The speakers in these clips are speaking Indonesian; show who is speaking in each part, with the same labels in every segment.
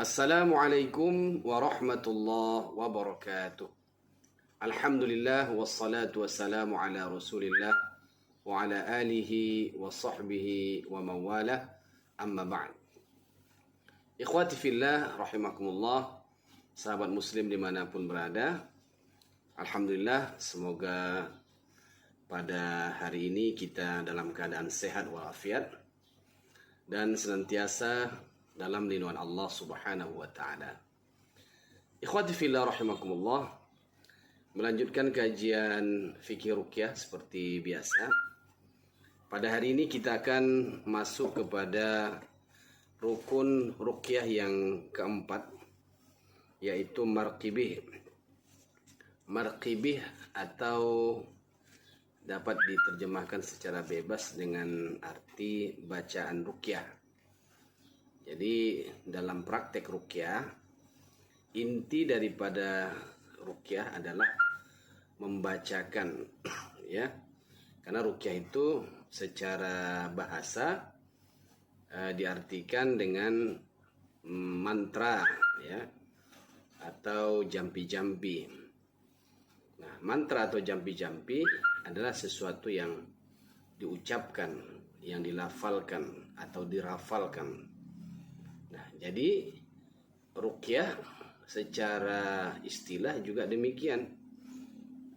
Speaker 1: Assalamualaikum warahmatullahi wabarakatuh. Alhamdulillah wassalatu wassalamu ala Rasulillah wa ala alihi wa sahbihi wa mawalah. Amma ba'd. Ikhwati fillah rahimakumullah, sahabat muslim dimanapun berada. Alhamdulillah, semoga pada hari ini kita dalam keadaan sehat walafiat dan senantiasa dalam lindungan Allah Subhanahu wa taala. Ikhwati fillah rahimakumullah, melanjutkan kajian fikih ruqyah seperti biasa. Pada hari ini kita akan masuk kepada rukun ruqyah yang keempat, yaitu marqibih. Marqibih atau dapat diterjemahkan secara bebas dengan arti bacaan ruqyah. Jadi dalam praktek ruqyah, inti daripada ruqyah adalah membacakan, ya. Karena ruqyah itu secara bahasa diartikan dengan mantra, ya, atau jampi-jampi. Nah, mantra atau jampi-jampi adalah sesuatu yang diucapkan, yang dilafalkan atau dirafalkan. Nah, jadi ruqyah secara istilah juga demikian,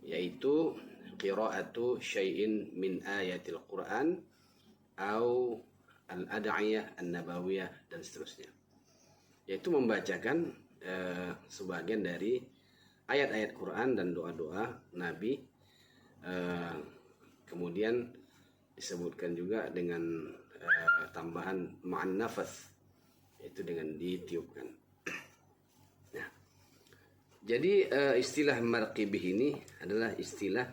Speaker 1: yaitu qiraatu syai'in min ayatil Quran au al-ad'iyah an-nabawiyah dan seterusnya. Yaitu membacakan sebagian dari ayat-ayat Quran dan doa-doa Nabi. Kemudian disebutkan juga dengan tambahan ma'an nafas, itu dengan ditiupkan. Nah, jadi istilah marqibih ini adalah istilah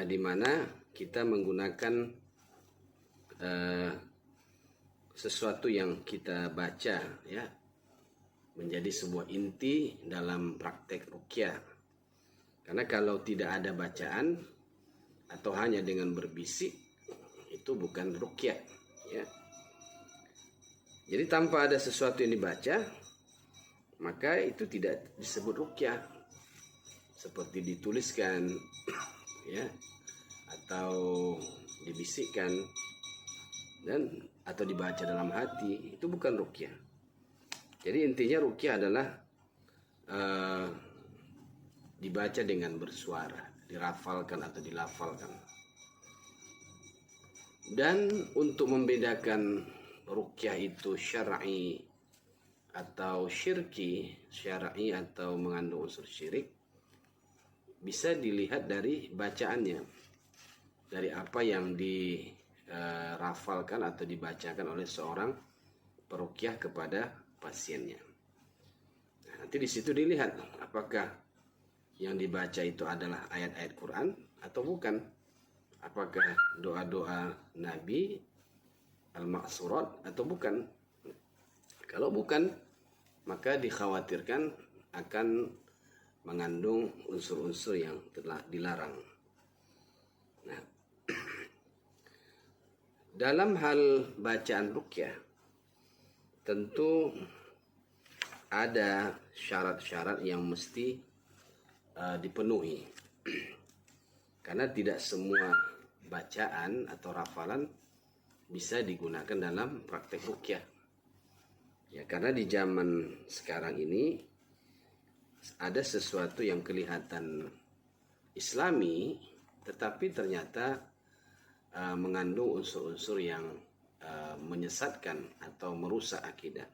Speaker 1: di mana kita menggunakan sesuatu yang kita baca, ya, menjadi sebuah inti dalam praktek ruqyah. Karena kalau tidak ada bacaan atau hanya dengan berbisik, itu bukan ruqyah, ya. Jadi tanpa ada sesuatu yang dibaca, maka itu tidak disebut ruqyah. Seperti dituliskan, ya, atau dibisikkan dan atau dibaca dalam hati, itu bukan ruqyah. Jadi intinya ruqyah adalah dibaca dengan bersuara, dirafalkan atau dilafalkan. Dan untuk membedakan ruqyah itu syar'i atau syirki, syar'i atau mengandung unsur syirik, bisa dilihat dari bacaannya, dari apa yang dirafalkan atau dibacakan oleh seorang peruqyah kepada pasiennya. Nah, nanti di situ dilihat apakah yang dibaca itu adalah ayat-ayat Quran atau bukan, apakah doa-doa Nabi al-ma'surat atau bukan. Kalau bukan, maka dikhawatirkan akan mengandung unsur-unsur yang telah dilarang. Nah, dalam hal bacaan ruqyah tentu ada syarat-syarat yang mesti dipenuhi. Karena tidak semua bacaan atau rafalan bisa digunakan dalam praktek ruqyah. Ya, karena di zaman sekarang ini ada sesuatu yang kelihatan islami, tetapi ternyata mengandung unsur-unsur yang menyesatkan atau merusak akidah.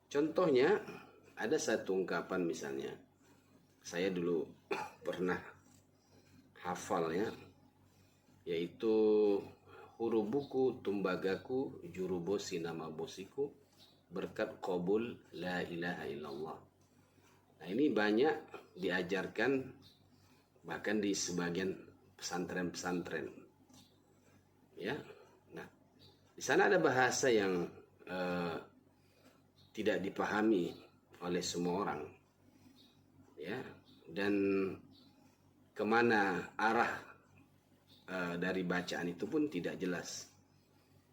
Speaker 1: Contohnya, ada satu ungkapan misalnya, saya dulu pernah hafalnya, yaitu hurubuku tumbagaku jurubosi nama bosiku berkat qabul la ilaha illallah. Nah, ini banyak diajarkan bahkan di sebagian pesantren-pesantren, ya. Nah, di sana ada bahasa yang tidak dipahami oleh semua orang, ya, dan kemana arah dari bacaan itu pun tidak jelas.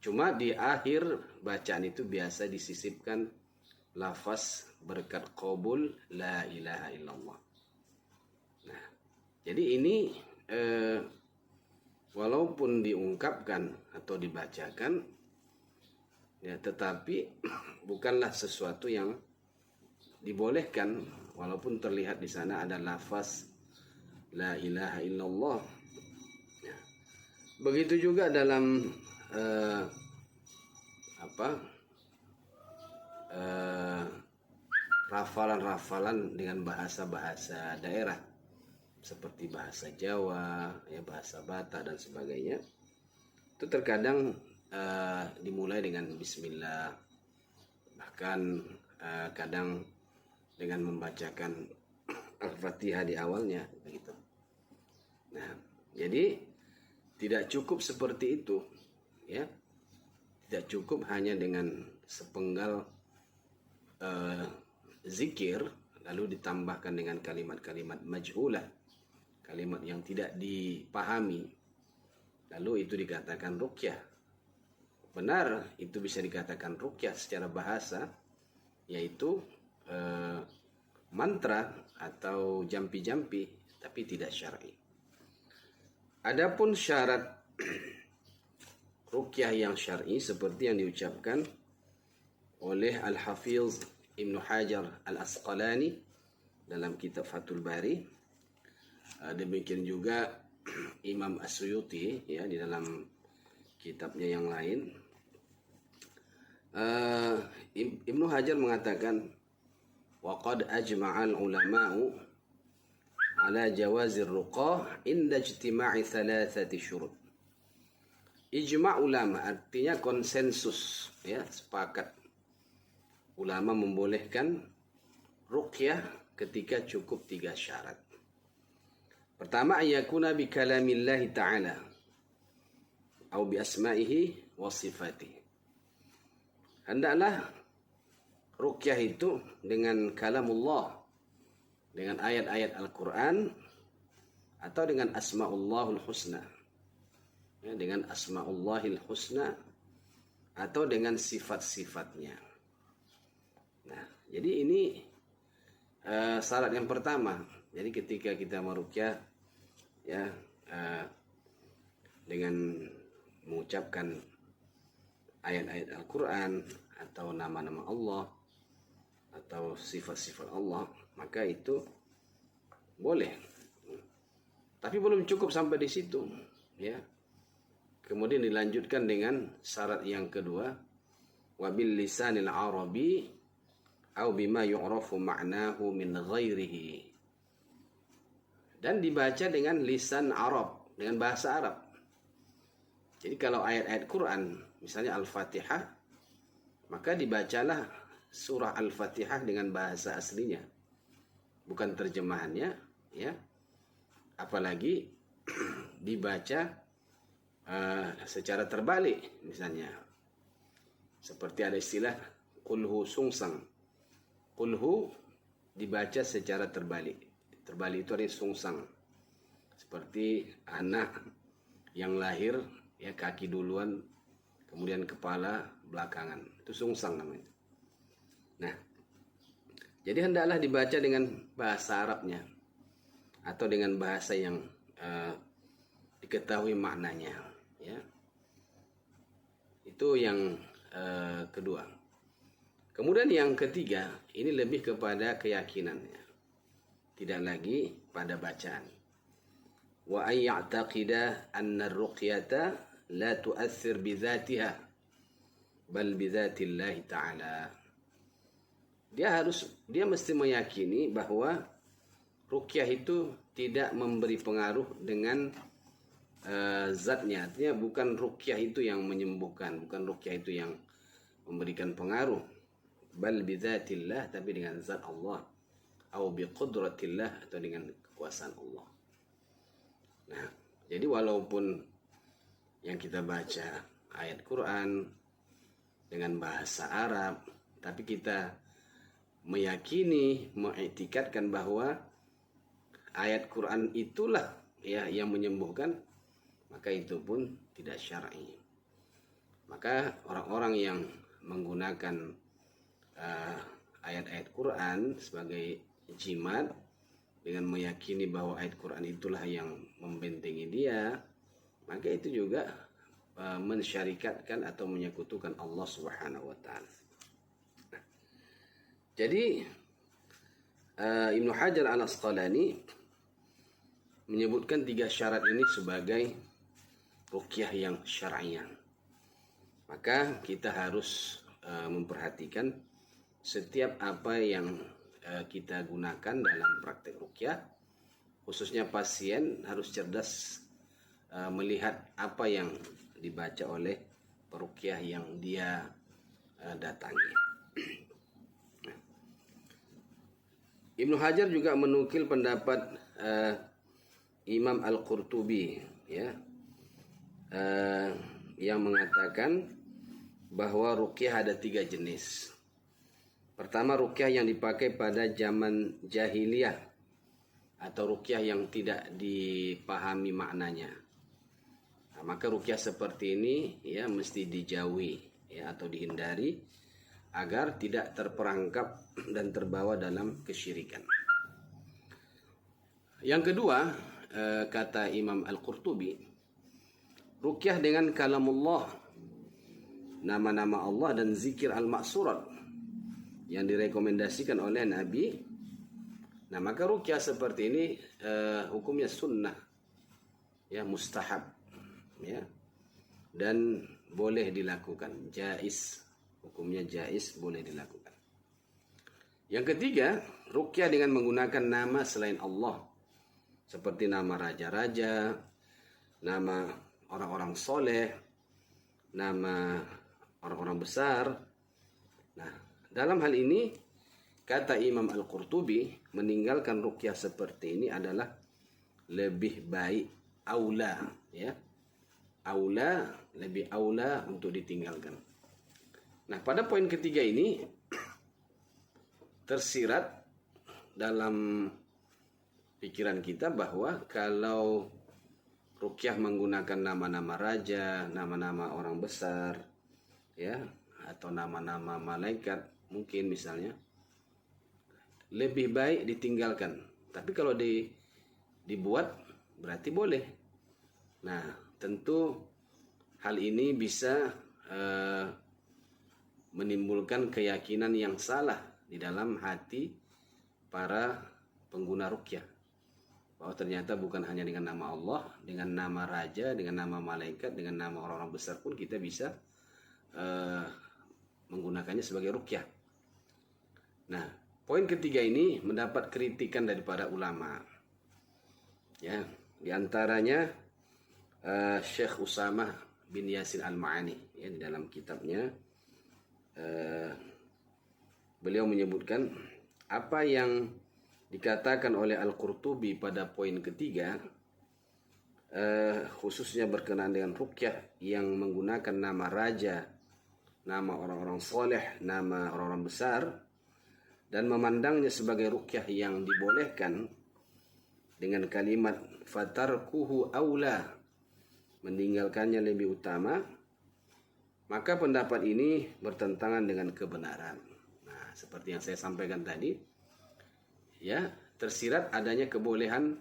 Speaker 1: Cuma di akhir bacaan itu biasa disisipkan lafaz berkat qabul la ilaha illallah. Nah, jadi ini walaupun diungkapkan atau dibacakan, ya, tetapi bukanlah sesuatu yang dibolehkan walaupun terlihat di sana ada lafaz la ilaha illallah. Ya. Begitu juga dalam rafalan-rafalan dengan bahasa-bahasa daerah seperti bahasa Jawa, ya, bahasa Batak dan sebagainya. Itu terkadang dimulai dengan bismillah, bahkan kadang dengan membacakan Al-Fatihah di awalnya begitu. Nah, jadi tidak cukup seperti itu, ya. Tidak cukup hanya dengan sepenggal zikir lalu ditambahkan dengan kalimat-kalimat majhulah, kalimat yang tidak dipahami, lalu itu dikatakan ruqyah. Benar, itu bisa dikatakan ruqyah secara bahasa, yaitu mantra atau jampi-jampi, tapi tidak syar'i. Adapun syarat ruqyah yang syar'i seperti yang diucapkan oleh Al-Hafiz Ibnu Hajar Al-Asqalani dalam kitab Fathul Bari, demikian juga Imam As-Suyuti, ya, di dalam kitabnya yang lain. Ibnu Hajar mengatakan waqad ajma'al ulama'u ala jawazir ruqah inda ijtima'i thalathati syurut. Ijma' ulama artinya konsensus, ya, sepakat ulama membolehkan ruqyah ketika cukup 3 syarat. Pertama, ayakuna bi kalamillahi ta'ala atau bi asma'ihi wa sifatihi. Hendaklah ruqyah itu dengan kalamullah, dengan ayat-ayat Al-Quran, atau dengan asma'ullahul husna, ya, dengan asma'ullahil husna, atau dengan sifat-sifatnya. Nah, jadi ini syarat yang pertama. Jadi ketika kita meruqyah, ya, dengan mengucapkan ayat-ayat Al-Quran atau nama-nama Allah atau sifat-sifat Allah, maka itu boleh. Tapi belum cukup sampai di situ, ya. Kemudian dilanjutkan dengan syarat yang kedua, wabil lisanil arabi au bima yu'rafu ma'nahu min ghairihi. Dan dibaca dengan lisan Arab, dengan bahasa Arab. Jadi kalau ayat-ayat Quran, misalnya Al-Fatihah, maka dibacalah surah Al-Fatihah dengan bahasa aslinya, bukan terjemahannya, ya. Apalagi dibaca secara terbalik, misalnya seperti ada istilah kulhu sungsang. Kulhu dibaca secara terbalik. Terbalik itu artinya sungsang. Seperti anak yang lahir, ya, kaki duluan, kemudian kepala belakangan. Itu sungsang namanya. Nah, jadi hendaklah dibaca dengan bahasa Arabnya atau dengan bahasa yang diketahui maknanya, ya. Itu yang kedua. Kemudian yang ketiga, ini lebih kepada keyakinannya, tidak lagi pada bacaan. Wa ay ya'taqida anna ar-ruqyata la tu'athir bi dzatiha bal bi dzatillahi ta'ala. Dia mesti meyakini bahwa ruqyah itu tidak memberi pengaruh dengan zatnya. Artinya bukan ruqyah itu yang menyembuhkan, bukan ruqyah itu yang memberikan pengaruh. Bal bidzatillah, tapi dengan zat Allah, atau biqudratillah, atau dengan kekuasaan Allah. Nah, jadi walaupun yang kita baca ayat Quran dengan bahasa Arab, tapi kita meyakini, mengiktikadkan bahwa ayat Quran itulah, ya, yang menyembuhkan, maka itu pun tidak syar'i. Maka orang-orang yang menggunakan ayat-ayat Quran sebagai jimat dengan meyakini bahwa ayat Quran itulah yang membentengi dia, maka itu juga mensyarikatkan atau menyekutukan Allah Subhanahu wa taala. Jadi Ibnu Hajar Al-Asqalani menyebutkan 3 syarat ini sebagai ruqyah yang syar'iyah. Maka kita harus memperhatikan setiap apa yang kita gunakan dalam praktek ruqyah, khususnya pasien harus cerdas melihat apa yang dibaca oleh peruqyah yang dia datangi. Ibnu Hajar juga menukil pendapat Imam Al-Qurtubi, ya, yang mengatakan bahwa ruqyah ada 3 jenis. Pertama, ruqyah yang dipakai pada zaman jahiliyah atau ruqyah yang tidak dipahami maknanya. Nah, maka ruqyah seperti ini ya mesti dijauhi ya atau dihindari agar tidak terperangkap dan terbawa dalam kesyirikan. Yang kedua, kata Imam Al-Qurtubi, ruqyah dengan kalamullah, nama-nama Allah dan zikir al-ma'surat yang direkomendasikan oleh Nabi. Nah, maka ruqyah seperti ini hukumnya sunnah, ya, mustahab, ya, dan boleh dilakukan, jaiz, hukumnya jaiz, boleh dilakukan. Yang ketiga, ruqyah dengan menggunakan nama selain Allah, seperti nama raja-raja, nama orang-orang soleh, nama orang-orang besar. Nah, dalam hal ini kata Imam Al-Qurtubi, meninggalkan ruqyah seperti ini adalah lebih baik, aula, ya, aula, lebih aula untuk ditinggalkan. Nah, pada poin ketiga ini tersirat dalam pikiran kita bahwa kalau ruqyah menggunakan nama-nama raja, nama-nama orang besar, ya, atau nama-nama malaikat, mungkin misalnya, lebih baik ditinggalkan. Tapi kalau dibuat berarti boleh. Nah, tentu hal ini bisa menimbulkan keyakinan yang salah di dalam hati para pengguna ruqyah, bahwa ternyata bukan hanya dengan nama Allah, dengan nama raja, dengan nama malaikat, dengan nama orang-orang besar pun kita bisa menggunakannya sebagai ruqyah. Nah, poin ketiga ini mendapat kritikan dari para ulama. Ya, di antaranya Syekh Usamah bin Yasin Al-Ma'ani, ya, di dalam kitabnya beliau menyebutkan apa yang dikatakan oleh Al-Qurtubi pada poin ketiga, khususnya berkenaan dengan ruqyah yang menggunakan nama raja, nama orang-orang soleh, nama orang-orang besar, dan memandangnya sebagai ruqyah yang dibolehkan dengan kalimat fatarkuhu aula, meninggalkannya lebih utama, maka pendapat ini bertentangan dengan kebenaran. Nah, seperti yang saya sampaikan tadi, ya, tersirat adanya kebolehan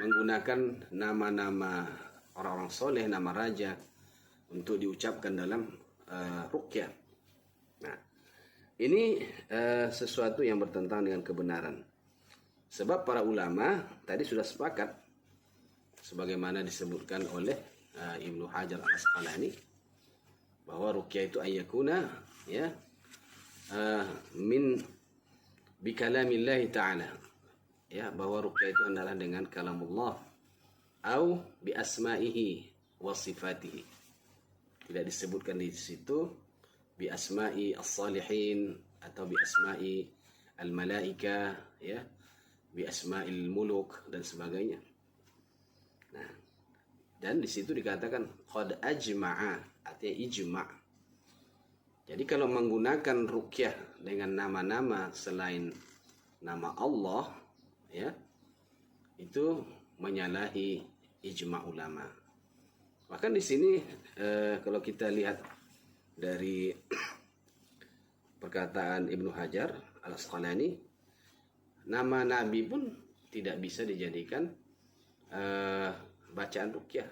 Speaker 1: menggunakan nama-nama orang-orang soleh, nama raja untuk diucapkan dalam ruqyah. Nah, ini sesuatu yang bertentangan dengan kebenaran. Sebab para ulama tadi sudah sepakat, sebagaimana disebutkan oleh Ibnu Hajar Al-Asqalani, bahwa ruqyah itu ayyakuna, ya, min bikalamillahi ta'ala, ya, bahwa ruqyah itu adalah dengan kalamullah au bi asma'ihi wa sifatihi. Tidak disebutkan di situ bi asma'i as-salihin atau bi asma'i al-malaika, ya, bi asma'il muluk dan sebagainya. Nah, dan di situ dikatakan qad ajma'a, artinya ijma'. Jadi kalau menggunakan ruqyah dengan nama-nama selain nama Allah, ya, itu menyalahi ijma' ulama. Bahkan di sini kalau kita lihat dari perkataan Ibnu Hajar Al-Asqalani, nama Nabi pun tidak bisa dijadikan bacaan ruqyah.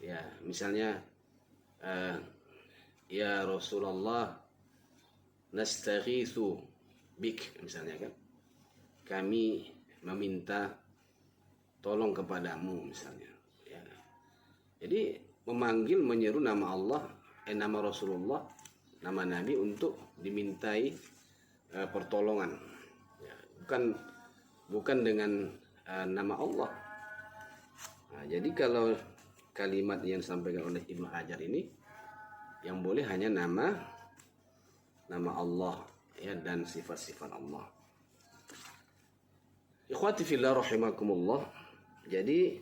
Speaker 1: Ya, misalnya ya Rasulullah nastaghitsu bik, misalnya kan, kami meminta tolong kepadamu misalnya, ya. Jadi memanggil, menyeru nama Allah, nama Rasulullah, nama Nabi untuk dimintai pertolongan, ya. Bukan dengan nama Allah. Nah, jadi kalau kalimat yang disampaikan oleh Ibnu Hajar ini, yang boleh hanya nama Allah, ya, dan sifat-sifat Allah. Ikhwati fillah rahimakumullah. Jadi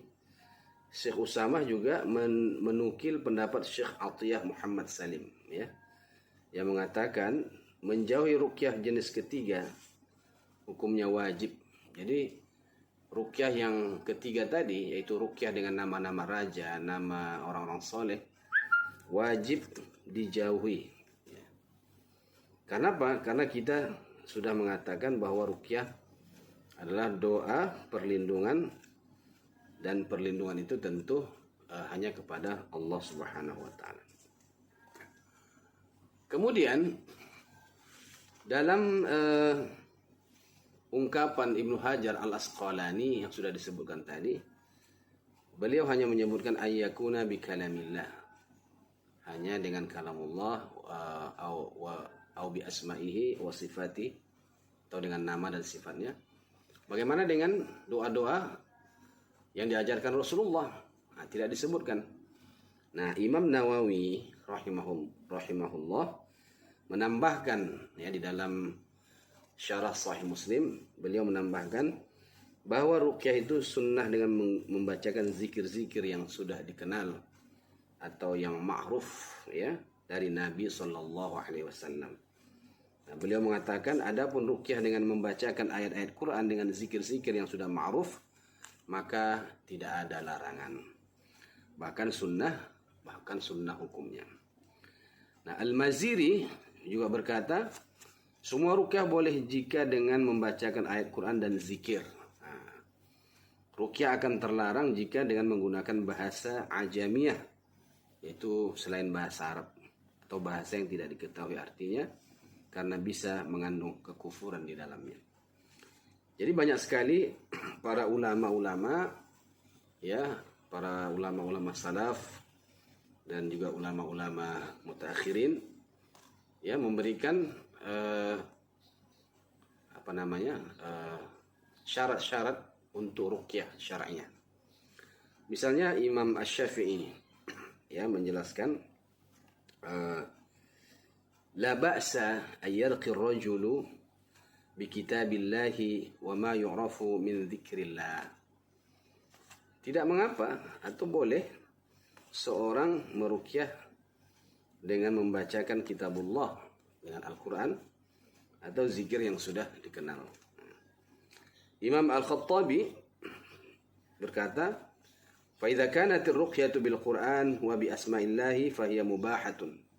Speaker 1: Syekh Usamah juga menukil pendapat Syekh Atiyah Muhammad Salim, ya, yang mengatakan menjauhi ruqyah jenis ketiga hukumnya wajib. Jadi ruqyah yang ketiga tadi, yaitu ruqyah dengan nama-nama raja, nama orang-orang soleh, wajib dijauhi, ya. Karena apa? Karena kita sudah mengatakan bahwa ruqyah adalah doa perlindungan, dan perlindungan itu tentu hanya kepada Allah Subhanahu wa taala. Kemudian dalam ungkapan Ibnu Hajar Al-Asqalani yang sudah disebutkan tadi, beliau hanya menyebutkan ayyakuna bi kalamillah, hanya dengan kalamullah, au bi asma'ihi wa sifati, atau dengan nama dan sifatnya. Bagaimana dengan doa-doa yang diajarkan Rasulullah? Nah, tidak disebutkan. Nah, Imam Nawawi rahimahullah menambahkan, ya, di dalam Syarah Sahih Muslim, beliau menambahkan bahwa ruqyah itu sunnah dengan membacakan zikir-zikir yang sudah dikenal atau yang ma'ruf, ya, dari Nabi Shallallahu Alaihi Wasallam. Nah, beliau mengatakan adapun ruqyah dengan membacakan ayat-ayat Quran dengan zikir-zikir yang sudah ma'ruf, maka tidak ada larangan, bahkan sunnah hukumnya. Nah, Al-Maziri juga berkata, semua ruqyah boleh jika dengan membacakan ayat Quran dan zikir. Nah, ruqyah akan terlarang jika dengan menggunakan bahasa ajamiyah, yaitu selain bahasa Arab atau bahasa yang tidak diketahui artinya, karena bisa mengandung kekufuran di dalamnya. Jadi banyak sekali para ulama-ulama, ya, para ulama-ulama salaf dan juga ulama-ulama mutaakhirin, ya, memberikan syarat-syarat untuk ruqyah syar'iyah. Misalnya Imam Asy-Syafi'i, ya, menjelaskan la ba'sa ay yarqi ar-rajulu bi kitabillahi wa ma yu'rafu min dzikrillah. Tidak mengapa atau boleh seorang meruqyah dengan membacakan kitabullah, dengan Al-Quran atau zikir yang sudah dikenal. Imam Al-Khattabi berkata, fa idza kanat ar-ruqyatu bil Quran wa bi asma'illahi fa hiya mubahatun.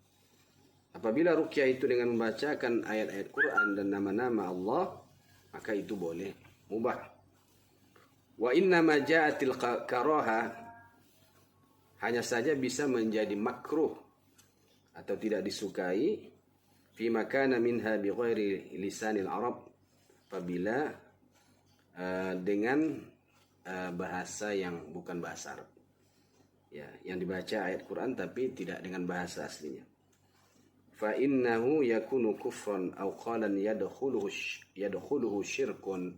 Speaker 1: Apabila ruqyah itu dengan membacakan ayat-ayat Quran dan nama-nama Allah, maka itu boleh, mubah. Wa inna ma ja'atil karaha, hanya saja bisa menjadi makruh atau tidak disukai, fi makana minha bi ghairi lisanil Arab, apabila dengan bahasa yang bukan bahasa Arab, ya, yang dibaca ayat Quran tapi tidak dengan bahasa aslinya. Fa innahu yakunu kufran aw qalan yadkhuluhu syirkun.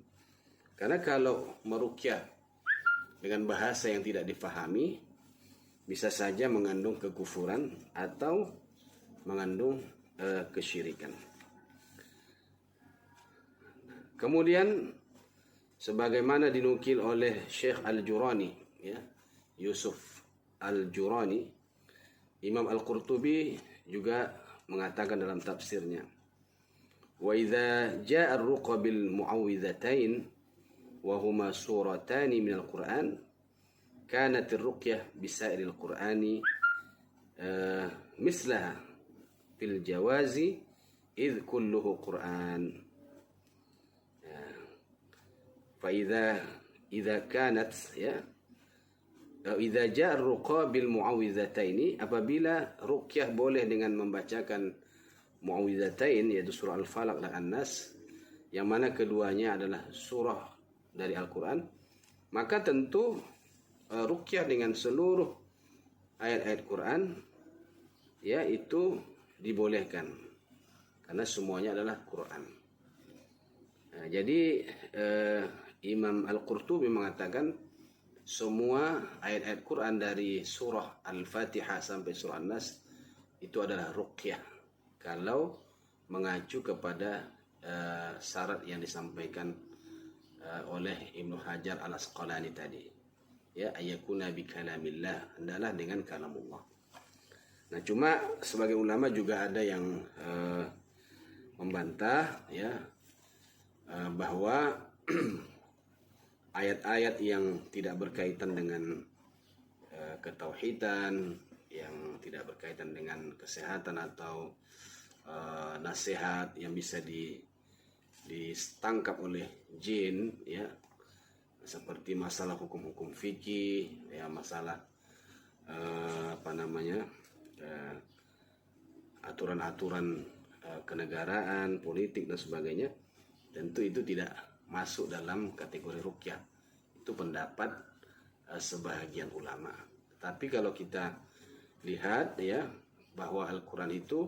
Speaker 1: Karena kalau meruqyah dengan bahasa yang tidak difahami, bisa saja mengandung kekufuran atau mengandung kesyirikan. Kemudian sebagaimana dinukil oleh Syekh Al-Jurani, ya, Yusuf Al-Jurani, Imam Al-Qurtubi juga mengatakan dalam tafsirnya, wa idza jaa ar-ruqa bil mu'awwidhatain wa huma suratani min al-Qur'an kanat ar-ruqyah bisairil Qur'ani mislaha fil jawazi idh kulluhu Qur'an. Ya. Fa idza kanat ya idza jaa ar-ruqa bil muawwidhataini, apabila ruqyah boleh dengan membacakan muawwidhatain yaitu surah Al-Falaq dan An-Nas, yang mana keduanya adalah surah dari Al-Qur'an, maka tentu ruqyah dengan seluruh ayat-ayat Quran ya itu dibolehkan karena semuanya adalah Quran. Nah, jadi Imam Al-Qurtubi mengatakan semua ayat-ayat Quran dari surah Al-Fatihah sampai surah An-Nas itu adalah ruqyah kalau mengacu kepada syarat yang disampaikan oleh Ibnu Hajar Al-Asqalani tadi. Ya, ayakuna bi kalamillah, adalah dengan kalamullah. Nah, cuma sebagai ulama juga ada yang membantah ya bahwa ayat-ayat yang tidak berkaitan dengan ketauhidan, yang tidak berkaitan dengan kesehatan atau nasihat yang bisa ditangkap oleh jin ya, seperti masalah hukum-hukum fikih ya, masalah aturan-aturan kenegaraan, politik dan sebagainya, tentu itu tidak masuk dalam kategori ruqyah. Itu pendapat sebahagian ulama. Tapi kalau kita lihat ya bahwa Al-Quran itu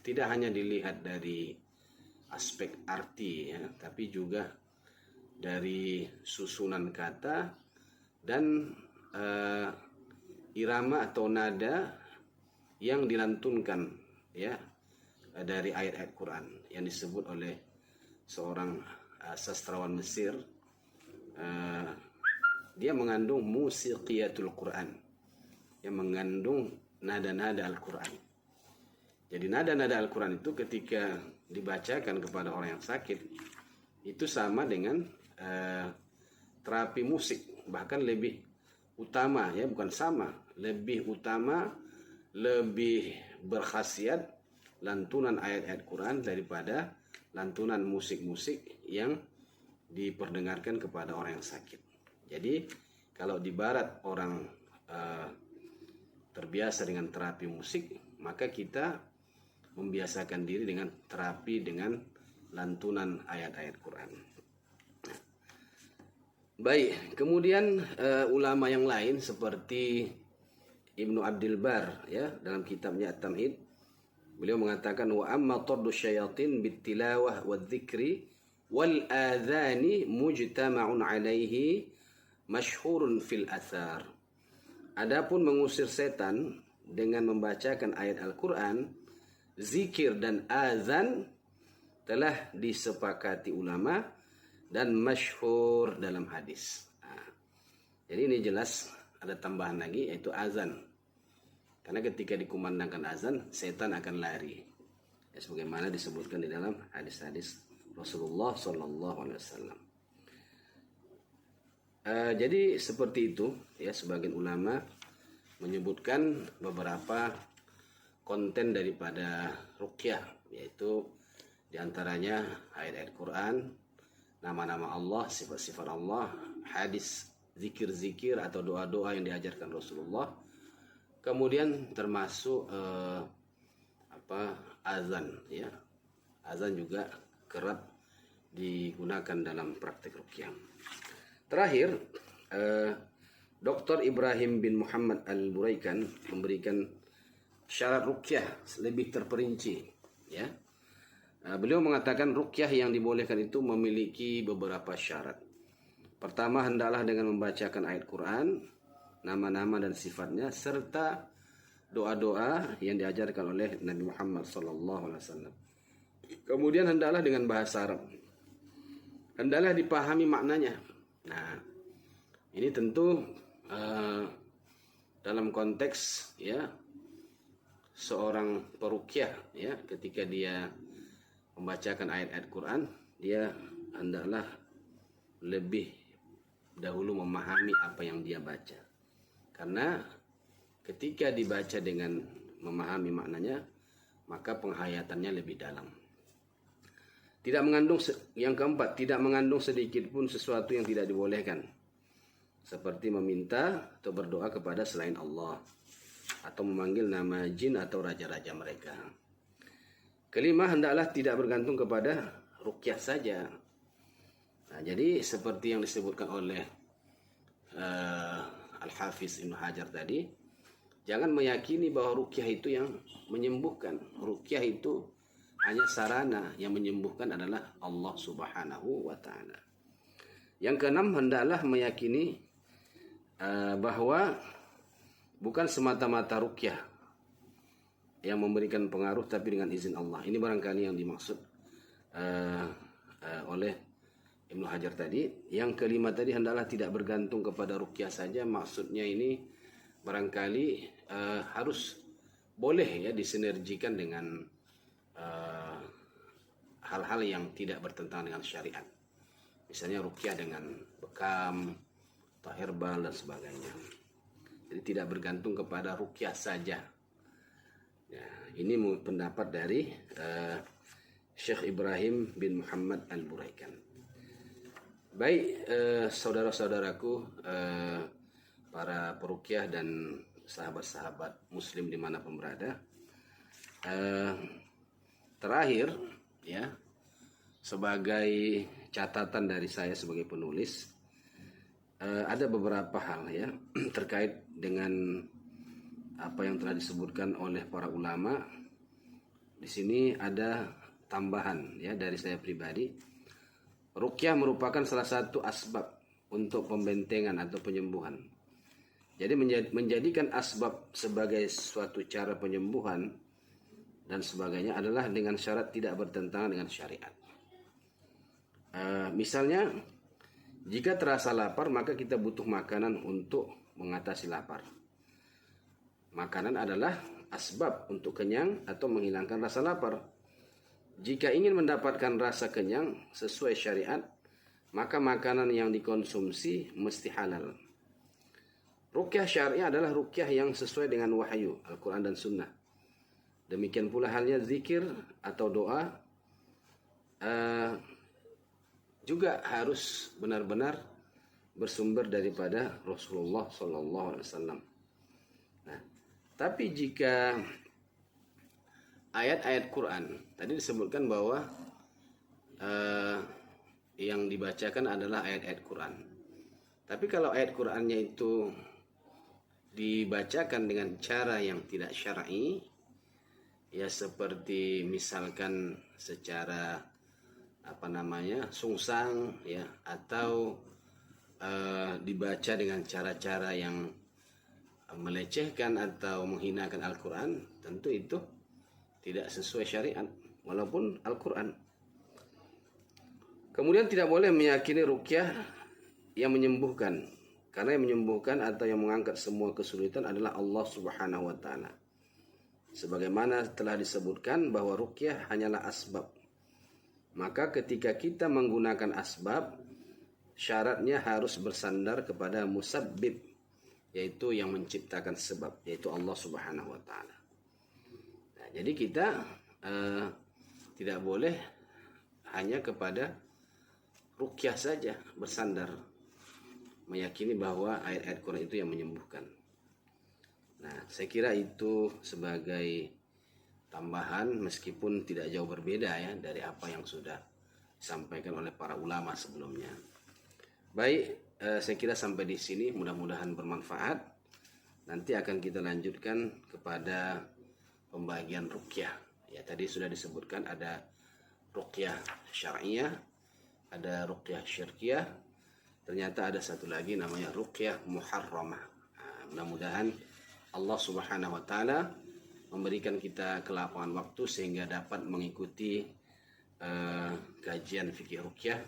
Speaker 1: tidak hanya dilihat dari aspek arti ya, tapi juga dari susunan kata dan irama atau nada yang dilantunkan ya dari ayat-ayat Quran yang disebut oleh seorang sastrawan Mesir. Dia mengandung musiqiyatul Quran, yang mengandung nada-nada Al-Quran. Jadi nada-nada Al-Quran itu ketika dibacakan kepada orang yang sakit itu sama dengan terapi musik, bahkan lebih utama ya, bukan sama, lebih utama, lebih berkhasiat lantunan ayat-ayat Quran daripada lantunan musik-musik yang diperdengarkan kepada orang yang sakit. Jadi kalau di barat orang terbiasa dengan terapi musik, maka kita membiasakan diri dengan terapi dengan lantunan ayat-ayat Quran. Baik, kemudian ulama yang lain seperti Ibnu Abdul Bar ya, dalam kitabnya At-Tamhid, beliau mengatakan wa amma tardu syayatin bittilawah wadzikri wal adhani mujtama'un alaihi masyhurun fil athar. Adapun mengusir setan dengan membacakan ayat Al-Qur'an, zikir dan azan telah disepakati ulama dan masyhur dalam hadis. Nah, jadi ini jelas ada tambahan lagi yaitu azan. Karena ketika dikumandangkan azan, setan akan lari. Ya, sebagaimana disebutkan di dalam hadis-hadis Rasulullah SAW. Jadi seperti itu ya, sebagian ulama menyebutkan beberapa konten daripada ruqyah, yaitu diantaranya ayat-ayat Quran, nama-nama Allah, sifat-sifat Allah, hadis, zikir-zikir atau doa-doa yang diajarkan Rasulullah. Kemudian termasuk azan ya. Azan juga kerap digunakan dalam praktek ruqyah. Terakhir, Dr. Ibrahim bin Muhammad Al-Buraikan memberikan syarat ruqyah lebih terperinci ya. Beliau mengatakan ruqyah yang dibolehkan itu memiliki beberapa syarat. Pertama, hendaklah dengan membacakan ayat Quran, nama-nama dan sifatnya, serta doa-doa yang diajarkan oleh Nabi Muhammad SAW. Kemudian hendaklah dengan bahasa Arab. Hendaklah dipahami maknanya. Nah, ini tentu dalam konteks ya seorang peruqyah ya, ketika dia membacakan ayat-ayat Quran, dia hendaklah lebih dahulu memahami apa yang dia baca. Karena ketika dibaca dengan memahami maknanya, maka penghayatannya lebih dalam. Tidak mengandung, yang keempat, tidak mengandung sedikit pun sesuatu yang tidak dibolehkan, seperti meminta atau berdoa kepada selain Allah, atau memanggil nama jin atau raja-raja mereka. Kelima, hendaklah tidak bergantung kepada ruqyah saja. Nah, jadi seperti yang disebutkan oleh Al-Hafiz Ibnu Hajar tadi, jangan meyakini bahwa ruqyah itu yang menyembuhkan. Ruqyah itu hanya sarana, yang menyembuhkan adalah Allah Subhanahu wa Ta'ala. Yang keenam, hendaklah meyakini bahwa bukan semata-mata ruqyah yang memberikan pengaruh, tapi dengan izin Allah. Ini barangkali yang dimaksud oleh Ibnu Hajar tadi. Yang kelima tadi, hendaklah tidak bergantung kepada ruqyah saja. Maksudnya ini barangkali harus boleh ya disinergikan dengan hal-hal yang tidak bertentangan dengan syariat. Misalnya ruqyah dengan bekam, atau herbal dan sebagainya. Jadi tidak bergantung kepada ruqyah saja. Ya, ini pendapat dari Syekh Ibrahim bin Muhammad Al-Buraikan. Baik, saudara-saudaraku, para peruqyah dan sahabat-sahabat muslim dimanapun berada, terakhir ya, sebagai catatan dari saya sebagai penulis, ada beberapa hal ya terkait dengan apa yang telah disebutkan oleh para ulama. Di sini ada tambahan ya dari saya pribadi. Ruqyah merupakan salah satu asbab untuk pembentengan atau penyembuhan. Jadi menjadikan asbab sebagai suatu cara penyembuhan dan sebagainya adalah dengan syarat tidak bertentangan dengan syariat. Misalnya, jika terasa lapar, maka kita butuh makanan untuk mengatasi lapar. Makanan adalah asbab untuk kenyang atau menghilangkan rasa lapar. Jika ingin mendapatkan rasa kenyang sesuai syariat, maka makanan yang dikonsumsi mesti halal. Ruqyah syariah adalah ruqyah yang sesuai dengan wahyu, Al-Quran dan Sunnah. Demikian pula halnya zikir atau doa juga harus benar-benar bersumber daripada Rasulullah SAW. Nah, tapi jika ayat-ayat Quran tadi disebutkan bahwa yang dibacakan adalah ayat-ayat Quran. Tapi kalau ayat Qurannya itu dibacakan dengan cara yang tidak syar'i, ya seperti misalkan secara sungsang ya, atau dibaca dengan cara-cara yang melecehkan atau menghinakan Al-Quran, tentu itu tidak sesuai syariat walaupun Al-Quran. Kemudian tidak boleh meyakini ruqyah yang menyembuhkan, karena yang menyembuhkan atau yang mengangkat semua kesulitan adalah Allah Subhanahu wa Ta'ala. Sebagaimana telah disebutkan bahwa ruqyah hanyalah asbab. Maka ketika kita menggunakan asbab, syaratnya harus bersandar kepada musabbib, yaitu yang menciptakan sebab, yaitu Allah Subhanahu wa Ta'ala. Nah, jadi kita tidak boleh hanya kepada ruqyah saja bersandar, meyakini bahwa ayat-ayat Quran itu yang menyembuhkan. Nah, saya kira itu sebagai tambahan, meskipun tidak jauh berbeda ya dari apa yang sudah disampaikan oleh para ulama sebelumnya. Baik, saya kira sampai di sini, mudah-mudahan bermanfaat. Nanti akan kita lanjutkan kepada pembagian ruqyah. Ya, tadi sudah disebutkan ada ruqyah syar'iyah, ada ruqyah syirkiyah. Ternyata ada satu lagi namanya ruqyah muharramah. Nah, mudah-mudahan Allah Subhanahu wa Ta'ala memberikan kita kelapangan waktu sehingga dapat mengikuti kajian fikih ruqyah,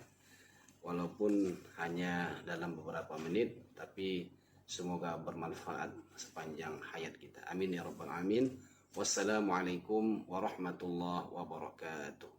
Speaker 1: walaupun hanya dalam beberapa menit, tapi semoga bermanfaat sepanjang hayat kita. Amin ya rabbal alamin. Wassalamualaikum warahmatullahi wabarakatuh.